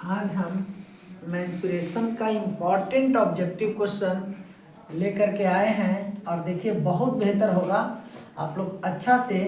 आज हम मेंसुरेशन का इम्पॉर्टेंट ऑब्जेक्टिव क्वेश्चन लेकर के आए हैं और देखिए बहुत बेहतर होगा। आप लोग अच्छा से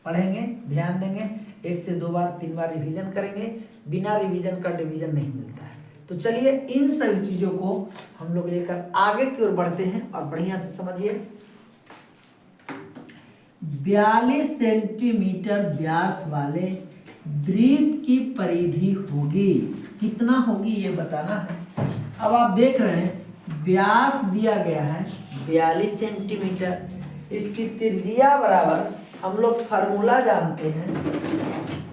पढ़ेंगे, ध्यान देंगे, 1 से 2 बार 3 बार रिवीजन करेंगे। बिना रिवीजन का डिवीजन नहीं मिलता है। तो चलिए इन सभी चीज़ों को हम लोग लेकर आगे की ओर बढ़ते हैं और बढ़िया से समझिए। 42 सेंटीमीटर व्यास वाले वृत्त की परिधि होगी, कितना होगी ये बताना है। अब आप देख रहे हैं व्यास दिया गया है 42 सेंटीमीटर, इसकी त्रिज्या बराबर, हम लोग फार्मूला जानते हैं,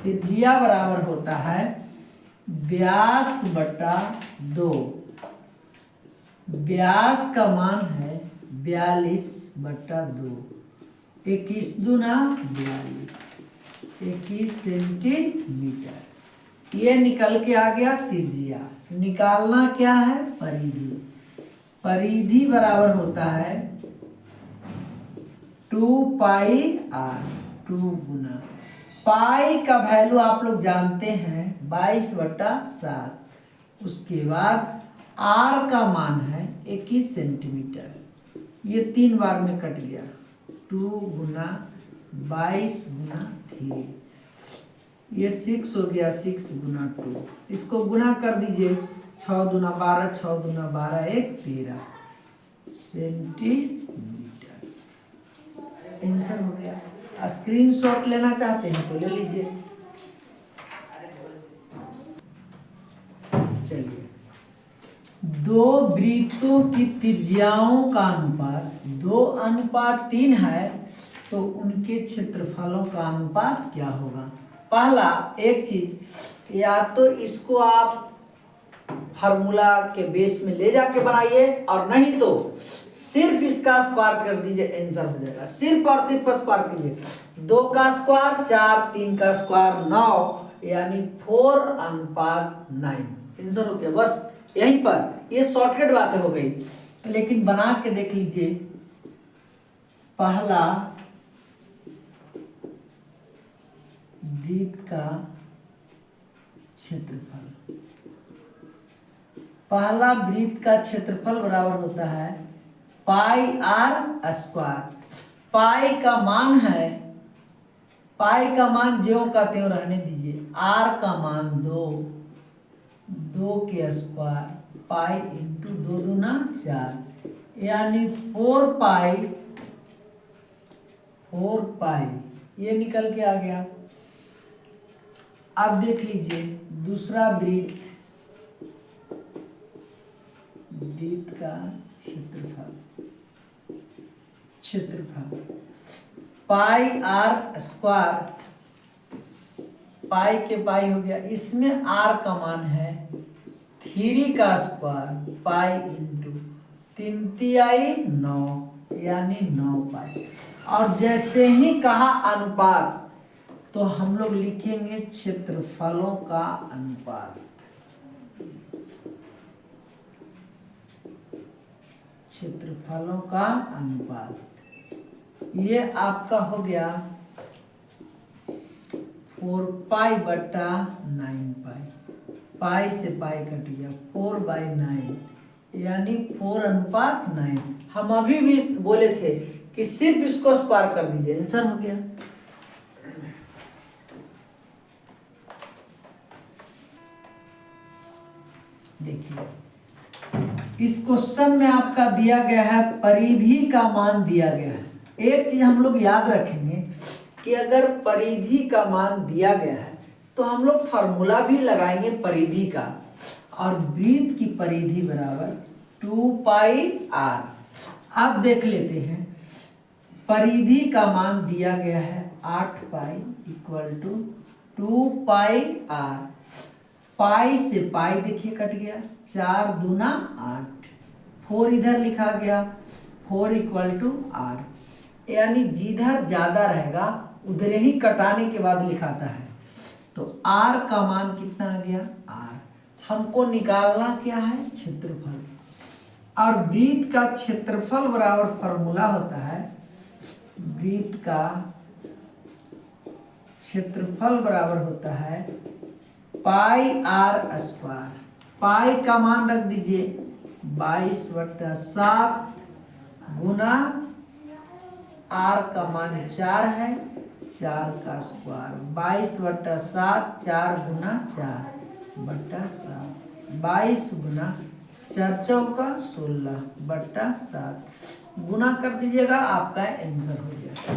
त्रिज्या बराबर होता है व्यास बटा 2। व्यास का मान है 42 बटा 2, 21 दूना 42, 21 सेंटीमीटर। ये निकल के आ गया त्रिज्या। निकालना क्या है? परिधि। परिधि बराबर होता है 2 पाई आर, 2 गुना पाई का वैल्यू आप लोग जानते हैं 22 बटा 7। उसके बाद आर का मान है 21 सेंटीमीटर। ये 3 बार में कट गया, 2 गुना 22 गुना 3, ये 6 हो गया, 6 गुना 2। इसको गुना कर दीजिए, 6 दूना 12, 6 दूना 12, 1 13 सेंटीमीटर। आंसर हो गया। स्क्रीनशॉट लेना चाहते हैं तो ले लीजिए। चलिए, 2 वृत्तों की त्रिज्याओं का अनुपात 2:3 है, तो उनके क्षेत्रफलों का अनुपात क्या होगा? पहला एक चीज, या तो इसको आप फार्मूला के बेस में ले जाके बनाइए, और नहीं तो सिर्फ इसका स्क्वायर कर दीजिए, आंसर हो जाएगा। सिर्फ और सिर्फ स्क्वायर कीजिए। 2 का स्क्वायर 4, 3 का स्क्वायर 9, यानी 4:9 आंसर हो गया। बस यहीं पर, ये शॉर्टकट बातें हो गई, लेकिन बना के देख लीजिए। पहला वृत्त का क्षेत्रफल, पहला वृत्त का क्षेत्रफल बराबर होता है पाई आर स्क्वायर। पाई का मान है, पाई का मान ज्यों का त्यों रहने दीजिए। आर का मान 2, 2 के स्क्वायर, पाई इंटू 2 दूना 4, यानी 4 पाई ये निकल के आ गया। अब देख लीजिए दूसरा वृत्त का क्षेत्रफल पाई आर स्क्वायर, पाई के पाई हो गया, इसमें आर का मान है 3 का स्क्वायर, पाई इंटू 3 तिहाई 9, यानी 9 पाई। और जैसे ही कहा अनुपात, तो हम लोग लिखेंगे क्षेत्रफलों का अनुपात। क्षेत्रफलों का अनुपात ये आपका हो गया 4 पाई बटा 9 पाई। पाई से पाई कट गया, 4/9, यानी 4:9। हम अभी भी बोले थे कि सिर्फ इसको स्क्वायर कर दीजिए, आंसर हो गया। देखिए इस क्वेश्चन में आपका दिया गया है परिधि का मान दिया गया है। एक चीज हम लोग याद रखेंगे कि अगर परिधि का मान दिया गया है तो हम लोग फार्मूला भी लगाएंगे परिधि का, और वृत्त की परिधि बराबर 2 पाई आर। अब देख लेते हैं, परिधि का मान दिया गया है 8 pi equal to 2 pi R. Pi से पाई देखिए कट गया, 4 दूना 8, 4 इधर लिखा गया, 4 इक्वल टू आर, यानी जिधर ज्यादा रहेगा उधर ही कटाने के बाद लिखाता है। तो आर का मान कितना आ गया? आर। हमको निकालना क्या है? क्षेत्रफल। और वृत्त का क्षेत्रफल बराबर फॉर्मूला होता है, वृत्त का क्षेत्रफल बराबर होता है पाई आर स्क्वायर। पाई का मान रख दीजिए 22/7 गुना आर का मान 4 है, 4 का स्क्वायर 22/7, 4 गुना 4/7, 22 गुना 4 चौका 16/7 गुना कर दीजिएगा, आपका आंसर हो जाएगा।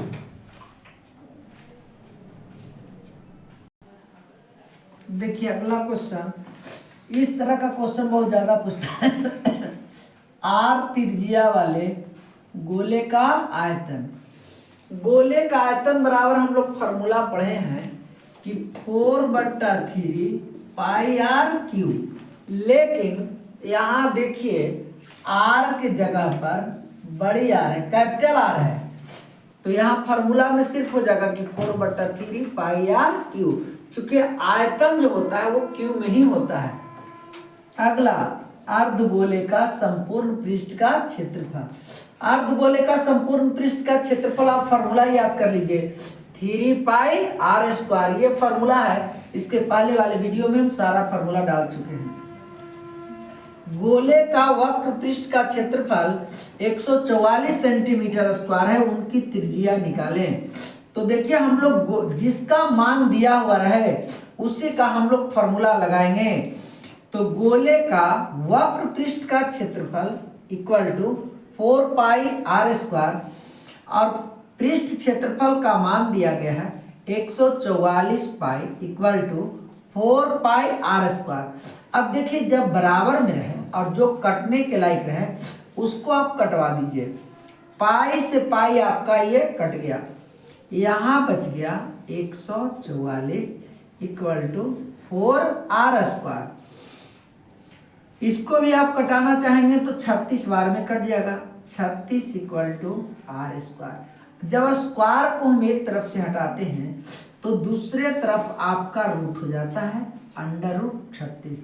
देखिए अगला क्वेश्चन, इस तरह का क्वेश्चन बहुत ज्यादा पूछता है। आर त्रिज्या वाले गोले का आयतन, गोले का आयतन बराबर हम लोग फॉर्मूला पढ़े हैं कि 4/3 पाई आर क्यू। लेकिन यहाँ देखिए आर के जगह पर बड़ी आर है, कैपिटल आर है, तो यहाँ फॉर्मूला में सिर्फ हो जाएगा कि 4/3 पाई आर क्यू, चूंकि आयतन जो होता है वो क्यू में ही होता है। अगला, अर्धगोले का संपूर्ण पृष्ठ का क्षेत्रफल। अर्धगोले का संपूर्ण पृष्ठ का क्षेत्रफल आप फॉर्मूला याद कर लीजिए, 3 पाई आर स्क्वायर, ये फॉर्मूला है। इसके पहले वाले वीडियो में हम सारा फॉर्मूला डाल चुके हैं। गोले का वक्र पृष्ठ का क्षेत्रफल 144 सेंटीमीटर स्क्वायर है, उनकी त्रिज्या निकालें। तो देखिए हम लोग जिसका मान दिया हुआ रहे उसी का हम लोग फॉर्मूला लगाएंगे। तो गोले का वक्र पृष्ठ का क्षेत्रफल equal to 4 pi r square और पृष्ठ क्षेत्रफल का मान दिया गया है 144 pi equal to 4 pi r square. अब देखिए जब बराबर में रहे और जो कटने के लायक रहे उसको आप कटवा दीजिए। पाई से पाई आपका ये कट गया, यहाँ बच गया 144 इक्वल टू 4 आर स्क्वायर। इसको भी आप कटाना चाहेंगे तो 36 बार में कट जाएगा, 36 इक्वल टू आर स्क्वायर। जब स्क्वायर को हम एक तरफ से हटाते हैं तो दूसरे तरफ आपका रूट हो जाता है √36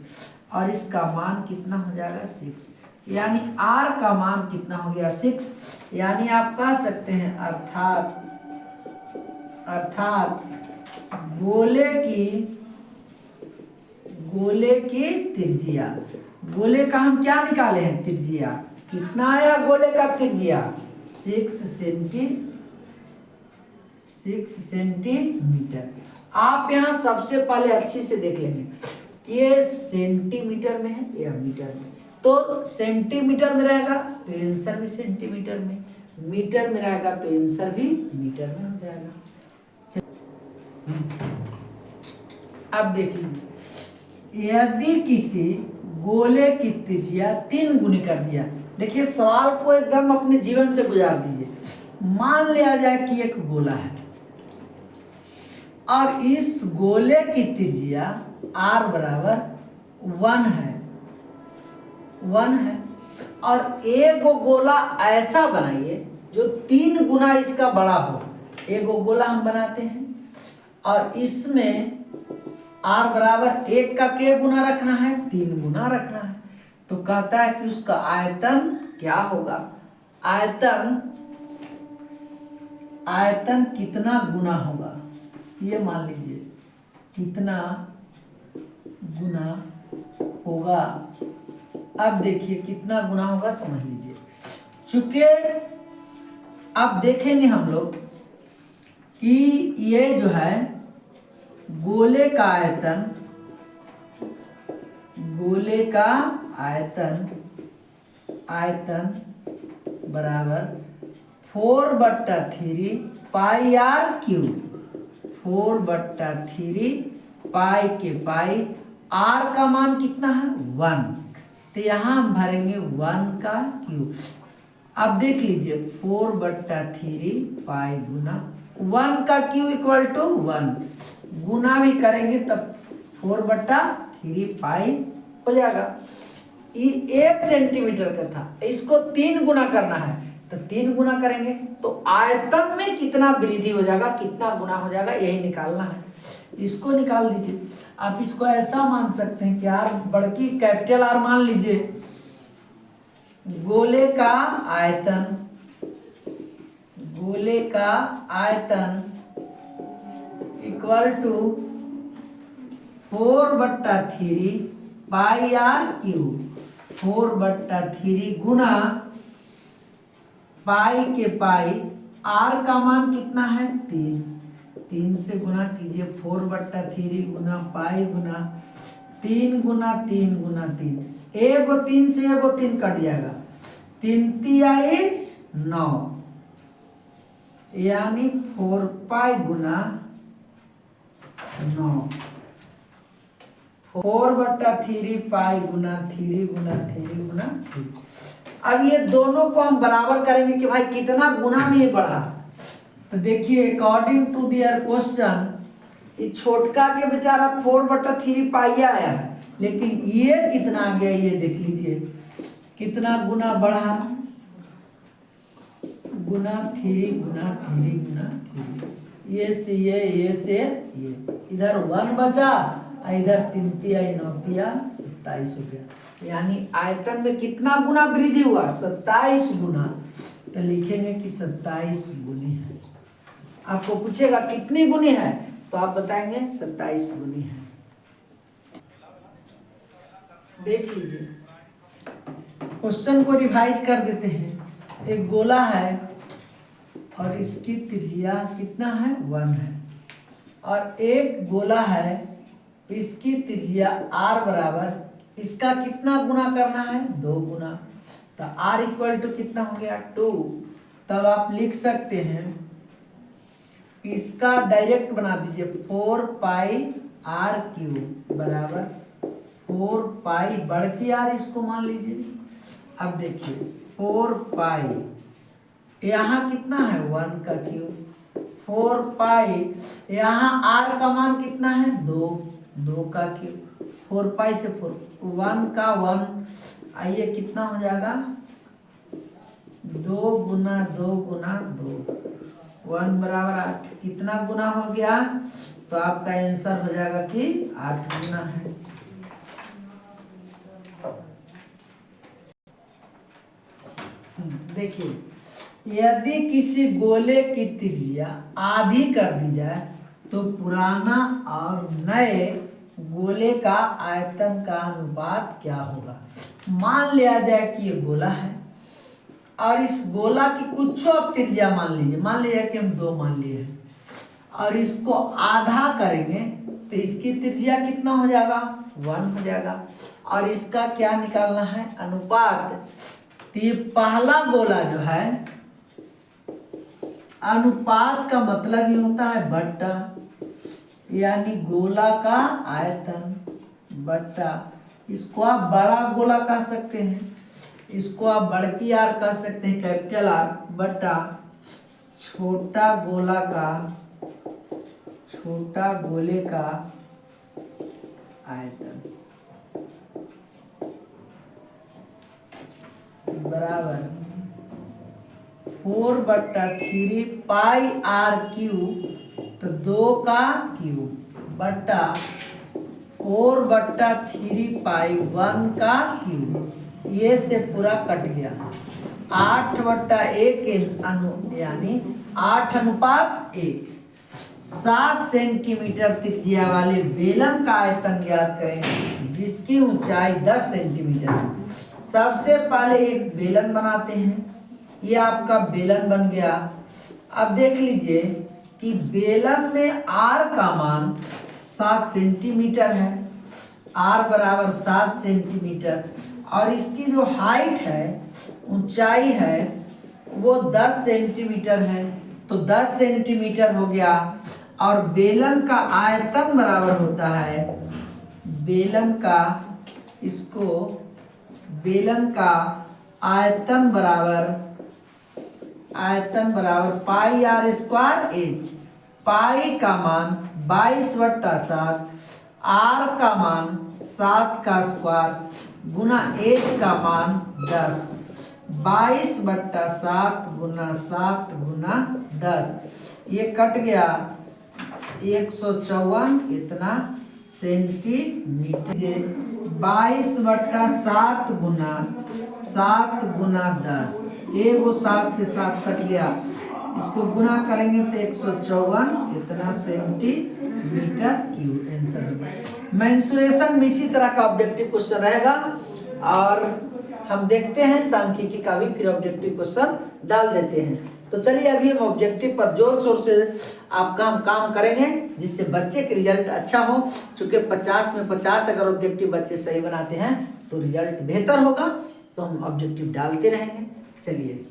और इसका मान कितना हो जाएगा 6, यानी r का मान कितना हो गया 6। यानी आप कह सकते हैं अर्थात गोले की त्रिज्या, गोले का हम क्या निकाले हैं त्रिज्या, कितना आया गोले का त्रिज्या 6 सेंटीमीटर। आप यहाँ सबसे पहले अच्छी से देख लेंगे कि ये सेंटीमीटर में है या मीटर में। तो सेंटीमीटर में रहेगा तो आंसर भी सेंटीमीटर में, मीटर में रहेगा तो आंसर भी मीटर में हो जाएगा। अब देख लीजिए, यदि किसी गोले की त्रिज्या 3 गुनी कर दिया, देखिए सवाल को एकदम अपने जीवन से गुजार दीजिए। मान लिया जाए कि एक गोला है और इस गोले की त्रिज्या r बराबर 1 है और एक गोला ऐसा बनाइए जो 3 गुना इसका बड़ा हो। एक गोला हम बनाते हैं और इसमें r बराबर 1 का क्या गुना रखना है 3 गुना रखना है। तो कहता है कि उसका आयतन क्या होगा, आयतन कितना गुना होगा, ये मान लीजिए कितना गुना होगा। अब देखिए कितना गुना होगा समझ लीजिए, चूंकि अब देखेंगे हम लोग कि ये जो है गोले का आयतन बराबर 4/3 पाई आर क्यूब, 4/3 पाई के पाई, आर का मान कितना है 1, तो यहाँ हम भरेंगे 1 का क्यूब। अब देख लीजिए 4/3 पाई गुना 1 का क्यूब इक्वल टू 1, गुना भी करेंगे तब 4/3 पाई हो जाएगा। ये 1 सेंटीमीटर का था, इसको 3 गुना करना है तो 3 गुना करेंगे तो आयतन में कितना वृद्धि हो जाएगा, कितना गुना हो जाएगा, यही निकालना है। इसको निकाल दीजिए। आप इसको ऐसा मान सकते हैं कि आर बड़की कैपिटल आर मान लीजिए, गोले का आयतन equal to 4/3 pi r cube, 4/3 गुना पाई के पाई, आर का मान कितना है 3, 3 से गुना कीजिए, 4/3 गुना पाई गुना 3 गुना 3 गुना 3, एगो 3 से एगो 3 कट जाएगा, 3 तिहाई 9, यानी 4 पाई गुना 9, 4/3 पाई गुना 3 गुना 3 गुना 3। अब ये दोनों को हम बराबर करेंगे कि भाई कितना गुना में ये बढ़ा। तो देखिए अकॉर्डिंग टू दियर क्वेश्चन, ये छोटका के बेचारा 4/3 पाई आया है, लेकिन ये कितना आ गया ये देख लीजिए, कितना गुना बढ़ा, गुना 3 गुना 3 गुना 3, ये से ये से ये, इधर 1 बचा, इधर 3 तिहाई 9 तिया 27 हो गया, यानी आयतन में कितना गुना वृद्धि हुआ 27 गुना। तो लिखेंगे कि 27 गुनी है। आपको पूछेगा कितनी गुनी है, तो आप बताएंगे 27 गुनी है। देख लीजिए क्वेश्चन को रिवाइज कर देते हैं। एक गोला है और इसकी त्रिज्या कितना है 1 है, और एक गोला है इसकी त्रिज्या r बराबर, इसका कितना गुना करना है 2 गुना, तो r इक्वल टू कितना हो गया 2। तब आप लिख सकते हैं, इसका डायरेक्ट बना दीजिए, 4 पाई r क्यूब बराबर 4 पाई बढ़ की r, इसको मान लीजिए। अब देखिए 4 पाई, यहाँ कितना है 1 का क्यूब, 4 पाई, यहाँ r का मान कितना है 2, 2 का क्यूब, 4 पाई से 4, 1 का 1, आइए कितना हो जाएगा 2 गुना 2 गुना 2, 1 बराबर 8, कितना गुना हो गया, तो आपका आंसर हो जाएगा कि 8 गुना है। देखिए यदि किसी गोले की त्रिज्या आधी कर दी जाए तो पुराना और नए गोले का आयतन का अनुपात क्या होगा। मान लिया जाए कि ये गोला है और इस गोला की कुछ आप त्रिज्या मान लीजिए, मान लीजिए कि हम 2 मान लिए हैं, और इसको आधा करेंगे तो इसकी त्रिज्या कितना हो जाएगा 1 हो जाएगा, और इसका क्या निकालना है अनुपात। तो ये पहला गोला जो है, अनुपात का मतलब ही होता है बट्टा, यानी गोला का आयतन बट्टा, इसको आप बड़ा गोला कह सकते हैं, इसको आप बड़की आर कह सकते हैं कैपिटल आर, बट्टा छोटा गोला का, छोटा गोले का आयतन बराबर 4/3 पाई आर क्यूब, तो 2 का क्यूब बट्टा 4/3 पाई 1 का क्यूब, ये से पूरा कट गया, 8/1 यानी 8:1। 7 सेंटीमीटर त्रिज्या वाले बेलन का आयतन ज्ञात करें जिसकी ऊंचाई 10 सेंटीमीटर है। सबसे पहले एक बेलन बनाते हैं, ये आपका बेलन बन गया। अब देख लीजिए कि बेलन में आर का मान 7 सेंटीमीटर है, आर बराबर 7 सेंटीमीटर, और इसकी जो हाइट है, ऊंचाई है, वो 10 सेंटीमीटर है, तो 10 सेंटीमीटर हो गया। और बेलन का आयतन बराबर होता है, बेलन का, इसको बेलन का आयतन बराबर पाई आर स्क्वायर एच, पाई का मान 22/7, आर का मान 7 का स्क्वायर गुना एच का मान 10, 22/7 गुना 7 गुना 10, ये कट गया 154 इतना सेंटीमीटर। 22/7 गुना 7 गुना 10, एगो 7 से 7 कट गया, इसको गुना करेंगे तो 154 इतना सेंटीमीटर क्यूब आंसर होगा। मेंसुरेशन में इसी तरह का ऑब्जेक्टिव क्वेश्चन रहेगा और हम देखते हैं सांख्यिकी का भी फिर ऑब्जेक्टिव क्वेश्चन डाल देते हैं। तो चलिए अभी हम ऑब्जेक्टिव पर जोर शोर से आपका हम काम करेंगे जिससे बच्चे के रिजल्ट अच्छा हो। चूंकि 50 में 50 अगर ऑब्जेक्टिव बच्चे सही बनाते हैं तो रिजल्ट बेहतर होगा, तो हम ऑब्जेक्टिव डालते रहेंगे। चलिए